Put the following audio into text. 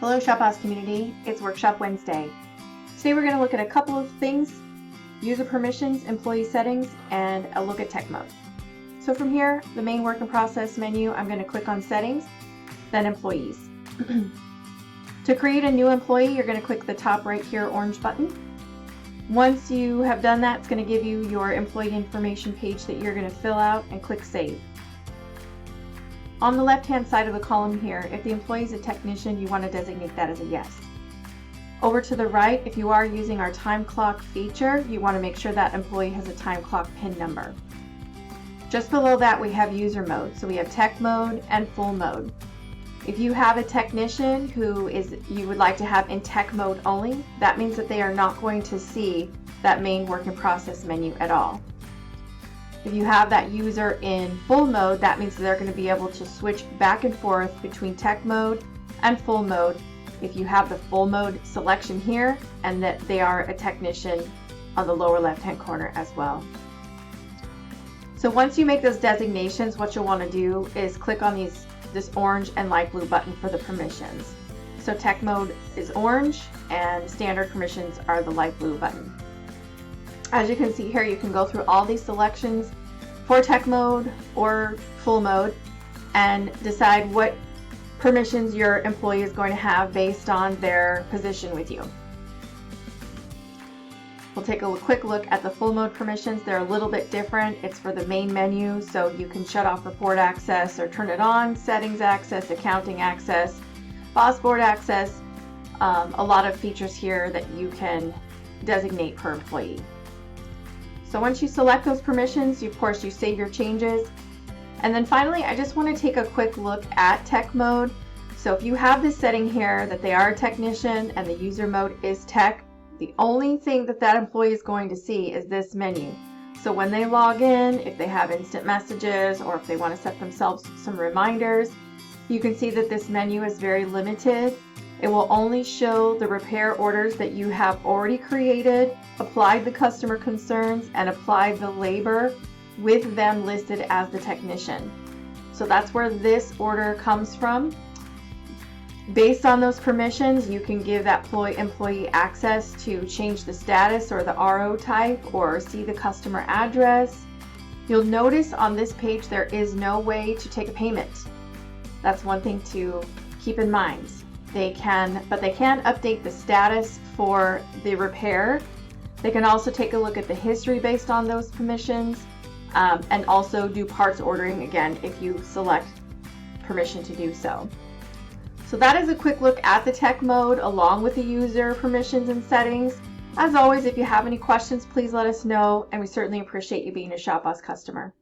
Hello ShopBoss community, it's Workshop Wednesday. Today we're going to look at a couple of things: user permissions, employee settings, and a look at tech mode. So from here, the main work in process menu, I'm going to click on settings, then employees. To create a new employee, you're going to click the top right here orange button. Once you have done that, it's going to give you your employee information page that you're going to fill out and click save. On the left-hand side of the column here, if the employee is a technician, you want to designate that as a yes. Over to the right, if you are using our time clock feature, you want to make sure that employee has a time clock PIN number. Just below that, we have user mode. So we have tech mode and full mode. If you have a technician who you would like to have in tech mode only, that means that they are not going to see that main work in process menu at all. If you have that user in full mode, that means that they're going to be able to switch back and forth between tech mode and full mode if you have the full mode selection here and that they are a technician on the lower left hand corner as well. So once you make those designations, what you'll want to do is click on this orange and light blue button for the permissions. So tech mode is orange and standard permissions are the light blue button. As you can see here, you can go through all these selections for tech mode or full mode and decide what permissions your employee is going to have based on their position with you. We'll take a quick look at the full mode permissions. They're a little bit different. It's for the main menu, so you can shut off report access or turn it on, settings access, accounting access, boss board access, a lot of features here that you can designate per employee. So once you select those permissions, of course, you save your changes. And then finally, I just want to take a quick look at tech mode. So if you have this setting here that they are a technician and the user mode is tech, the only thing that employee is going to see is this menu. So when they log in, if they have instant messages or if they want to set themselves some reminders, you can see that this menu is very limited. It will only show the repair orders that you have already created, applied the customer concerns, and applied the labor with them listed as the technician. So that's where this order comes from. Based on those permissions, you can give that employee access to change the status or the RO type or see the customer address. You'll notice on this page there is no way to take a payment. That's one thing to keep in mind. They can update the status for the repair. They can also take a look at the history based on those permissions and also do parts ordering again if you select permission to do so. So that is a quick look at the tech mode along with the user permissions and settings. As always, if you have any questions, please let us know, and we certainly appreciate you being a ShopBoss customer.